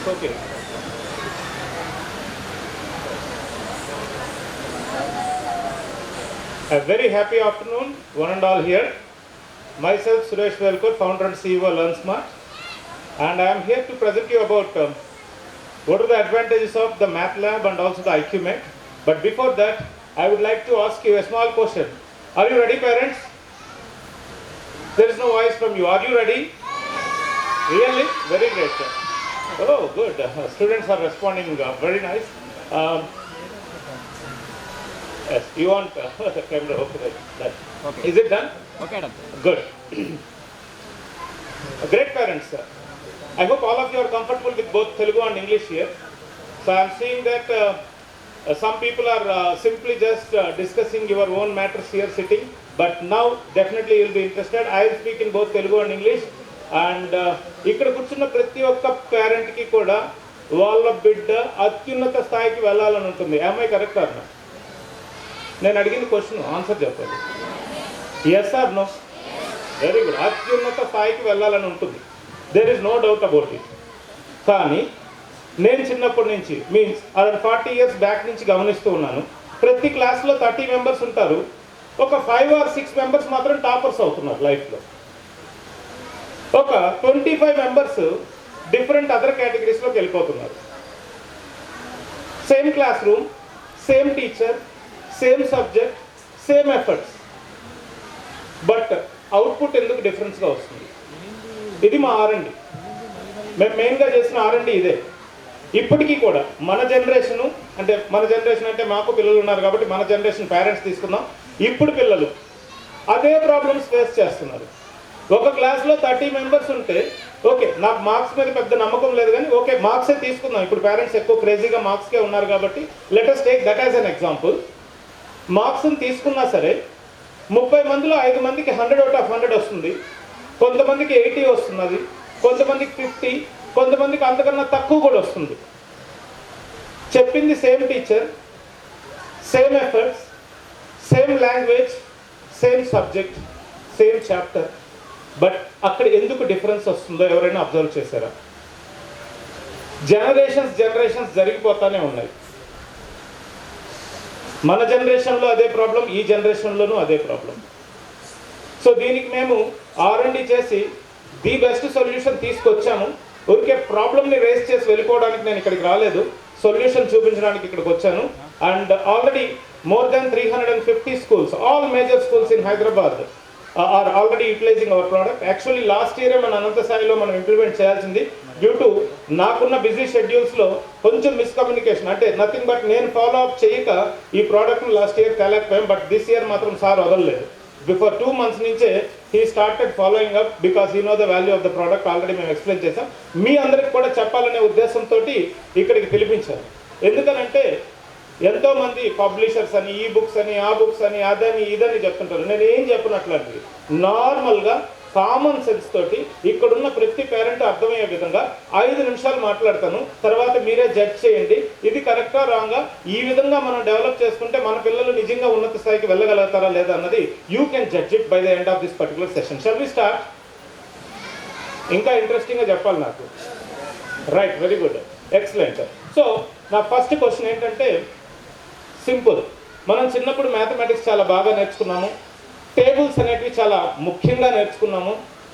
Okay. A very happy afternoon, one and all here. Myself, Suresh Velkur, founder and CEO of LearnSmart, and I am here to present you about what are the advantages of the Math Lab and also the IQMate. But before that, I would like to ask you a small question. Are you ready, parents? There is no voice from you. Are you ready? Really? Very great. Oh, good. Students are responding very nice. Yes, you want the camera? Okay, that. Okay. Is it done? Okay, done. Good. Great, parents. I hope all of you are comfortable with both Telugu and English here. So I am seeing that some people are simply just discussing your own matters here sitting, but now definitely you will be interested. I will speak in both Telugu and English. And ఇక్కడ కూర్చున్న ప్రతి ఒక్క పేరెంట్కి కూడా వాళ్ళ బిడ్డ అత్యున్నత స్థాయికి వెళ్ళాలని ఉంటుంది. Am I correct or not? నేను అడిగిన క్వశ్చన్ ఆన్సర్ చెప్పాలి. Yes or no? Very good. అత్యున్నత స్థాయికి వెళ్ళాలని ఉంటుంది. There is no doubt about it. కానీ నేను చిన్నప్పటి నుంచి మీన్స్ అరౌండ్ 40 years బ్యాక్ నుంచి గమనిస్తూ ఉన్నాను. ప్రతి క్లాస్లో 30 members ఉంటారు. ఒక 5 or 6 members మాత్రం టాపర్స్ అవుతున్నారు లైఫ్లో. ఒక 25 members డిఫరెంట్ అదర్ కేటగిరీస్లోకి వెళ్ళిపోతున్నారు. Same class room, same teacher, same subject, same efforts, but output ఎందుకు డిఫరెన్స్గా వస్తుంది? ఇది మా R&D. మేము మెయిన్గా చేసిన R&D ఇదే. ఇప్పటికీ కూడా మన జనరేషన్ అంటే మాకు పిల్లలు ఉన్నారు కాబట్టి మన జనరేషన్ పేరెంట్స్ తీసుకుందాం. ఇప్పుడు పిల్లలు అదే ప్రాబ్లమ్స్ ఫేస్ చేస్తున్నారు. ఒక క్లాస్లో 30 members ఉంటే ఓకే, నాకు మార్క్స్ మీద పెద్ద నమ్మకం లేదు కానీ ఓకే మార్క్సే తీసుకుందాం. ఇప్పుడు పేరెంట్స్ ఎక్కువ క్రేజీగా మార్క్స్కే ఉన్నారు కాబట్టి let us take that as an example. మార్క్స్ని తీసుకున్నా సరే 30 మందిలో 5 మందికి 100 out of 100 వస్తుంది, కొంతమందికి 80 వస్తున్నది, కొంతమందికి 50, కొంతమందికి అంతకన్నా తక్కువ కూడా వస్తుంది. చెప్పింది same teacher, same efforts, same language, same subject, same chapter, but అక్కడ ఎందుకు డిఫరెన్స్ వస్తుందో ఎవరైనా అబ్జర్వ్ చేశారా? జనరేషన్స్ జరిగిపోతానే ఉన్నాయి. మన జనరేషన్లో అదే ప్రాబ్లం, ఈ జనరేషన్లోనూ అదే ప్రాబ్లం. సో దీనికి మేము R&D చేసి ది బెస్ట్ సొల్యూషన్ తీసుకొచ్చాము. ఊరికే ప్రాబ్లమ్ని రేస్ చేసి వెళ్ళిపోవడానికి నేను ఇక్కడికి రాలేదు, సొల్యూషన్ చూపించడానికి ఇక్కడికి వచ్చాను. And already more than 350 schools, all major schools in Hyderabad are already utilizing our product. Actually last year మన అనంత స్థాయిలో మనం ఇంప్లిమెంట్ చేయాల్సింది డ్యూ టు నాకున్న బిజీ షెడ్యూల్స్లో కొంచెం మిస్కమ్యూనికేషన్, అంటే నథింగ్ బట్ నేను ఫాలో అప్ చేయక ఈ ప్రోడక్ట్ని లాస్ట్ ఇయర్ తేలేకపోయాం. బట్ దిస్ ఇయర్ మాత్రం సార్ వదలలేదు. బిఫోర్ 2 months నుంచే he started following up because he know the value of the product. Already మేము ఎక్స్ప్లెయిన్ చేసాం. మీ అందరికి కూడా చెప్పాలనే ఉద్దేశంతో ఇక్కడికి పిలిపించారు. ఎందుకనంటే ఎంతోమంది పబ్లిషర్స్ అని, ఈ బుక్స్ అని, ఆ బుక్స్ అని, అదని ఇదని చెప్తుంటారు. నేను ఏం చెప్పినట్లండి, నార్మల్గా కామన్ సెన్స్ తోటి ఇక్కడున్న ప్రతి పేరెంట్ అర్థమయ్యే విధంగా 5 నిమిషాలు మాట్లాడతాను. తర్వాత మీరే జడ్జ్ చేయండి, ఇది కరెక్టా రాంగా. ఈ విధంగా మనం డెవలప్ చేసుకుంటే మన పిల్లలు నిజంగా ఉన్నత స్థాయికి వెళ్ళగలుగుతారా లేదా అన్నది you can judge it by the end of this particular session. Shall we start? ఇంకా ఇంట్రెస్టింగ్గా చెప్పాలి నాకు. Right, very good, excellent. So నా ఫస్ట్ క్వశ్చన్ ఏంటంటే సింపుల్. మనం చిన్నప్పుడు మ్యాథమెటిక్స్ చాలా బాగా నేర్చుకున్నాము, టేబుల్స్ అనేటివి చాలా ముఖ్యంగా నేర్చుకున్నాము.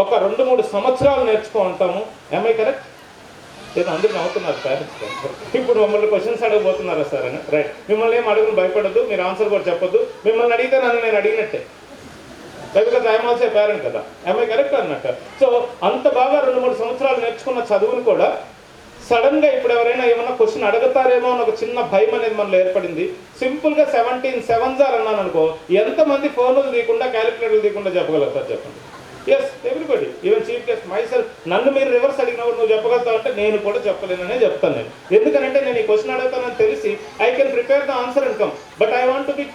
ఒక 2-3 సంవత్సరాలు నేర్చుకో ఉంటాము. Am I correct? నేను అందరూ నవ్వుతున్నారు పేరెంట్స్. ఇప్పుడు మమ్మల్ని క్వశ్చన్స్ అడగబోతున్నారా సార్ అని? రైట్, మిమ్మల్ని ఏం అడుగును, భయపడద్దు, మీరు ఆన్సర్ కూడా చెప్పొద్దు. మిమ్మల్ని అడిగితే నేను అడిగినట్టే, బికాజ్ ఐఎమ్ ఆల్సో పేరెంట్ కదా. Am I correct అన్నట్టు? సో అంత బాగా 2-3 సంవత్సరాలు నేర్చుకున్న చదువును కూడా సడన్గా ఇప్పుడు ఎవరైనా ఏమన్నా క్వశ్చన్ అడుగుతారేమో అని ఒక చిన్న భయం అనేది మనలో ఏర్పడింది. సింపుల్గా 17 7s అన్నాను అనుకో, ఎంతమంది ఫోన్లు తీయకుండా క్యాలిక్యులేటర్లు తీయకుండా చెప్పగలుగుతారు చెప్పండి? Yes, everybody, even chief guest myself. నన్ను మీరు రివర్స్ అడిగినప్పుడు నువ్వు చెప్పగలుగుతావు అంటే నేను కూడా చెప్పలేననే చెప్తాను నేను. ఎందుకంటే నేను ఈ క్వశ్చన్ అడుగుతానని తెలిసి I can prepare the answer and come, but I want to be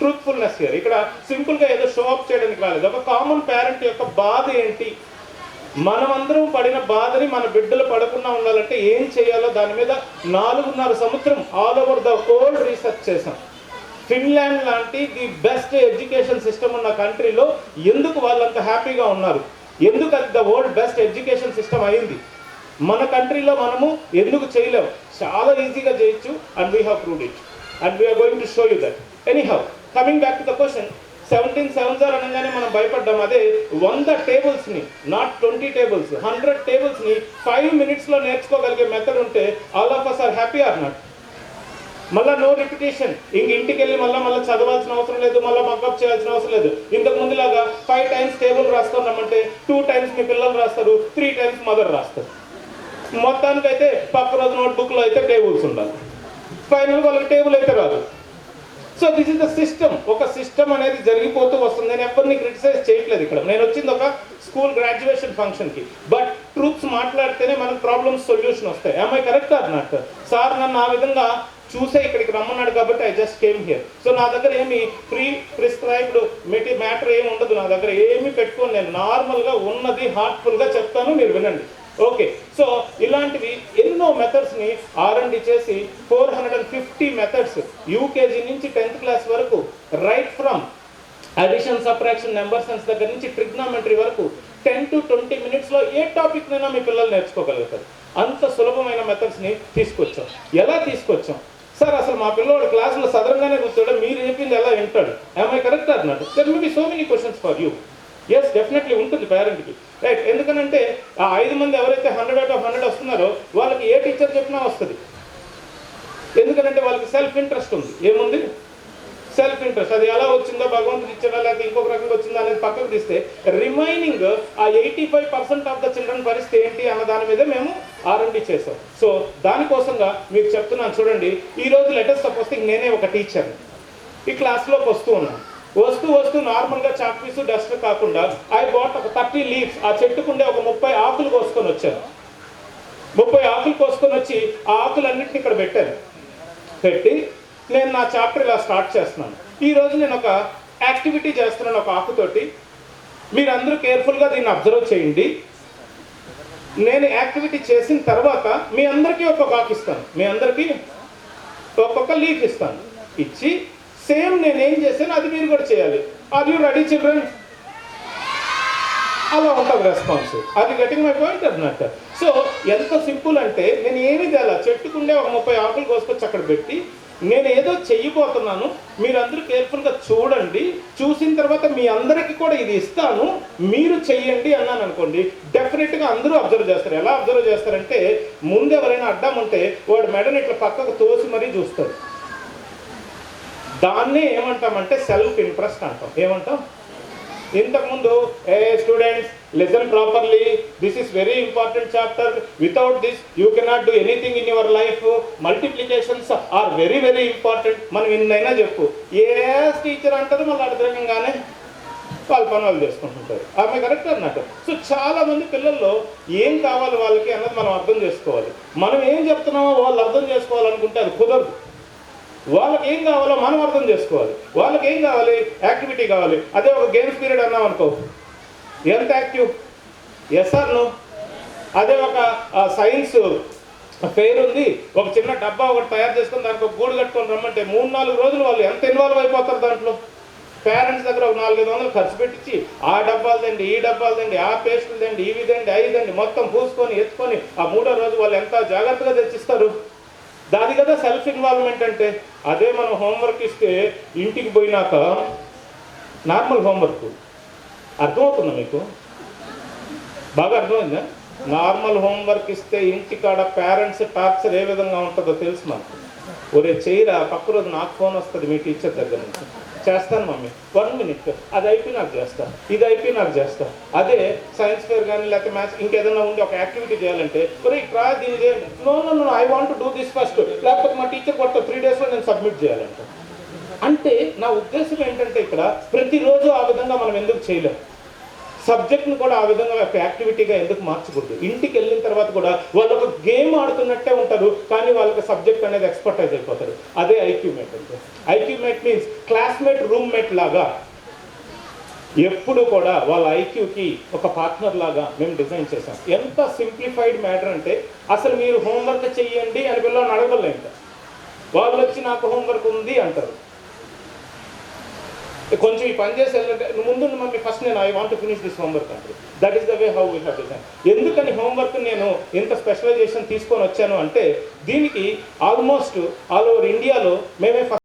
truthfulness here. ఇక్కడ సింపుల్గా ఏదో షో అప్ చేయడానికి రాలేదు. ఒక కామన్ పేరెంట్ యొక్క బాధ ఏంటి, మనమందరం పడిన బాధని మన బిడ్డలు పడకుండా ఉండాలంటే ఏం చేయాలో దాని మీద 4.5 సంవత్సరం all over the whole research చేసాం. ఫిన్లాండ్ లాంటి ది బెస్ట్ ఎడ్యుకేషన్ సిస్టమ్ ఉన్న కంట్రీలో ఎందుకు వాళ్ళంత హ్యాపీగా ఉన్నారు, ఎందుకు అది the world best education system అయింది? మన కంట్రీలో మనము ఎందుకు చేయలేము? చాలా ఈజీగా చేయొచ్చు. And we have proved it and we are going to show you that. Anyhow, coming back to the question, 17 అనగానే మనం భయపడ్డాం. అదే 100 టేబుల్స్ని, నాట్ 20 టేబుల్స్, 100 టేబుల్స్ని 5 minutesలో నేర్చుకోగలిగే మెథడ్ ఉంటే all of us are happy or not? మళ్ళీ నో రిపిటేషన్, ఇంటికి వెళ్ళి మళ్ళీ చదవాల్సిన అవసరం లేదు, మళ్ళీ మకప్ చేయాల్సిన అవసరం లేదు. ఇంతకు ముందులాగా 5 times టేబుల్ రాస్తున్నామంటే 2 times మీ పిల్లలు రాస్తారు, 3 times మదర్ రాస్తారు. మొత్తానికైతే పక్క రోజు నోట్బుక్లో అయితే టేబుల్స్ ఉండాలి, ఫైనల్ వాళ్ళకి టేబుల్ అయితే రాదు. So this is the system. ఒక సిస్టమ్ అనేది జరిగిపోతూ వస్తుంది. నేను ఎవరిని క్రిటిసైజ్ చేయట్లేదు. ఇక్కడ నేను వచ్చింది ఒక స్కూల్ గ్రాడ్యుయేషన్ ఫంక్షన్కి. బట్ ట్రూత్స్ మాట్లాడితేనే మనకు ప్రాబ్లమ్స్ సొల్యూషన్ వస్తాయి. I correct or not? Sir నన్ను ఆ విధంగా చూసే ఇక్కడికి రమ్మన్నాడు కాబట్టి I just came here. So నా దగ్గర ఏమి ప్రిస్క్రైబ్డ్ మ్యాటర్ ఏమి ఉండదు. నా దగ్గర ఏమి పెట్టుకొని నేను నార్మల్గా ఉన్నది హార్ట్ఫుల్గా చెప్తాను, మీరు వినండి. ఓకే, సో ఇలాంటివి ఎన్నో మెథడ్స్ని R&D చేసి 450 మెథడ్స్ యూకేజీ నుంచి 10th క్లాస్ వరకు, right from addition, subtraction, number sense దగ్గర నుంచి ట్రిగ్నామెట్రీ వరకు 10 to 20 minutesలో ఏ టాపిక్నైనా మీ పిల్లలు నేర్చుకోగలుగుతారు. అంత సులభమైన మెథడ్స్ని తీసుకొచ్చాం. ఎలా తీసుకొచ్చాం సార్? అసలు మా పిల్లవాడు క్లాసులో సదరంగానే కూర్చోడు, మీరు చెప్పింది ఎలా వింటాడు? ఐ కరెక్ట్ అన్నట్టు. There may be so many questions for you. Yes, definitely ఉంటుంది పేరెంట్కి, రైట్? ఎందుకనంటే ఆ 5 మంది ఎవరైతే 100 out of 100 వస్తున్నారో వాళ్ళకి ఏ టీచర్ చెప్పినా వస్తుంది. ఎందుకనంటే వాళ్ళకి సెల్ఫ్ ఇంట్రెస్ట్ ఉంది. ఏముంది? Self interest. అది ఎలా వచ్చిందో, భగవంతుడు ఇచ్చాడా లేకపోతే ఇంకొక రకంగా వచ్చిందా అనేది పక్కకు తీస్తే, రిమైనింగ్ ఆ 85% ఆఫ్ ద చిల్డ్రన్ పరిస్థితి ఏంటి అన్న దాని మీద మేము R&D చేసాం. సో దానికోసంగా మీకు చెప్తున్నాను చూడండి. ఈరోజు లెటెస్ట్ సపోజ్ నేనే ఒక టీచర్ని, ఈ క్లాస్లోకి వస్తూ ఉన్నాను. వస్తూ నార్మల్గా చాక్ పీసు డస్టర్ కాకుండా ఐ బాట్ ఒక 30 leaves, ఆ చెట్టుకుండే ఒక 30 ఆకులు కోసుకొని వచ్చాను. 30 ఆకులు కోసుకొని వచ్చి ఆ ఆకులన్నింటినీ ఇక్కడ పెట్టి నేను నా చాప్టర్ ఇలా స్టార్ట్ చేస్తున్నాను. ఈరోజు నేను ఒక యాక్టివిటీ చేస్తున్నాను ఒక ఆకుతోటి. మీరందరూ కేర్ఫుల్గా దీన్ని అబ్జర్వ్ చేయండి. నేను యాక్టివిటీ చేసిన తర్వాత మీ అందరికీ ఒక్కొక్క ఆకు ఇస్తాను, మీ అందరికీ ఒక్కొక్క లీఫ్ ఇస్తాను. ఇచ్చి సేమ్ నేను ఏం చేశాను అది మీరు కూడా చేయాలి. Are you ready children? అలా ఉంటుంది రెస్పాన్స్. అది గెటింగ్ మై పాయింట్ అన్నట్టు. సో ఎంత సింపుల్ అంటే నేను ఏమి చేయాలి, చెట్టుకుండే ఒక 30 ఆకులు కోసుకొచ్చి అక్కడ పెట్టి నేను ఏదో చెయ్యిపోతున్నాను, మీరందరూ కేర్ఫుల్గా చూడండి. చూసిన తర్వాత మీ అందరికీ కూడా ఇది ఇస్తాను, మీరు చెయ్యండి అన్నాను అనుకోండి, డెఫినెట్గా అందరూ అబ్జర్వ్ చేస్తారు. ఎలా అబ్జర్వ్ చేస్తారంటే, ముందు ఎవరైనా అడ్డం ఉంటే వాడు మెడని ఇట్లా పక్కకు తోసి మరీ చూస్తారు. దాన్నే ఏమంటామంటే సెల్ఫ్ ఇంట్రెస్ట్ అంటాం. ఏమంటాం? ఇంతకుముందు students listen properly, this is very important chapter, without this you cannot do anything in your life, multiplications are very very important. మనం ఇన్నైనా చెప్పు, ఏ టీచర్ అంటారు, మళ్ళీ అర్థంగానే వాళ్ళ పని వాళ్ళు చేసుకుంటుంటారు. ఆమె కరెక్ట్ అన్నట్టు. సో చాలా మంది పిల్లల్లో ఏం కావాలి వాళ్ళకి అన్నది మనం అర్థం చేసుకోవాలి. మనం ఏం చెప్తున్నామో వాళ్ళు అర్థం చేసుకోవాలనుకుంటే అది కుదరదు. వాళ్ళకి ఏం కావాలో మనం అర్థం చేసుకోవాలి. వాళ్ళకి ఏం కావాలి? యాక్టివిటీ కావాలి. అదే ఒక గేమ్స్ పీరియడ్ అన్నాం అనుకో, ఎంత యాక్టివ్? Yes or no? అదే ఒక సైన్స్ ఫెయిర్ ఉంది, ఒక చిన్న డబ్బా ఒకటి తయారు చేసుకొని దానికి ఒక గూడు కట్టుకొని రమ్మంటే 3-4 రోజులు వాళ్ళు ఎంత ఇన్వాల్వ్ అయిపోతారు దాంట్లో. పేరెంట్స్ దగ్గర ఒక 400-500 ఖర్చు పెట్టించి ఆ డబ్బాలు దండి, ఈ డబ్బాలు దండి, ఆ పేస్టులు దండి, ఇవి దండి, అవి దండి, మొత్తం పూసుకొని ఎత్తుకొని ఆ 3వ రోజు వాళ్ళు ఎంత జాగ్రత్తగా తెచ్చిస్తారు. దాని కదా సెల్ఫ్ ఇన్వాల్వ్మెంట్ అంటే. అదే మనం హోంవర్క్ ఇస్తే ఇంటికి పోయినాక నార్మల్ హోంవర్క్ అర్థమవుతుందా మీకు? బాగా అర్థమైందా? నార్మల్ హోంవర్క్ ఇస్తే ఇంటికాడ పేరెంట్స్ టార్చర్ ఏ విధంగా ఉంటుందో తెలుసు మనకు. ఒరే చేయరా, పక్క రోజు నాకు ఫోన్ వస్తుంది మీ టీచర్ దగ్గర నుంచి, చేస్తాను మమ్మీ 1 minute, అది అయిపోయి నాకు చేస్తా, ఇది అయిపోయి నాకు చేస్తా. అదే సైన్స్ ఫేర్ కానీ లేకపోతే మ్యాథ్స్ ఇంకేదైనా ఉండి ఒక యాక్టివిటీ చేయాలంటే ఒరే ఇక్కడ దీని చేయండి, no I want to do this first, లేకపోతే మా టీచర్ కొత్త 3 daysలో నేను సబ్మిట్ చేయాలంట. అంటే నా ఉద్దేశం ఏంటంటే ఇక్కడ ప్రతిరోజు ఆ విధంగా మనం ఎందుకు చేయలేం? సబ్జెక్ట్ని కూడా ఆ విధంగా ఒక యాక్టివిటీగా ఎందుకు మార్చకూడదు? ఇంటికి వెళ్ళిన తర్వాత కూడా వాళ్ళు ఒక గేమ్ ఆడుతున్నట్టే ఉంటారు, కానీ వాళ్ళకి సబ్జెక్ట్ అనేది ఎక్స్పర్టైజ్ అయిపోతారు. అదే ఐక్యూమేట్ అంటే. ఐక్యూమేట్ మీన్స్ క్లాస్మేట్, రూమ్మేట్ లాగా ఎప్పుడు కూడా వాళ్ళ ఐక్యూకి ఒక పార్ట్నర్ లాగా మేము డిజైన్ చేసాం. ఎంత సింప్లిఫైడ్ మ్యాటర్ అంటే అసలు మీరు హోంవర్క్ చెయ్యండి అని పిల్లల్ని అడగలేదు. వాళ్ళు వచ్చి నాకు హోంవర్క్ ఉంది అంటారు. కొంచెం ఈ పని చేసి వెళ్ళంటే ముందు మమ్మీ ఫస్ట్ నేను I want to finish this homework అంటే that is the way how we have design. ఎందుకని హోంవర్క్ నేను ఇంత స్పెషలైజేషన్ తీసుకొని వచ్చాను అంటే దీనికి ఆల్మోస్ట్ ఆల్ ఓవర్ ఇండియాలో మేమే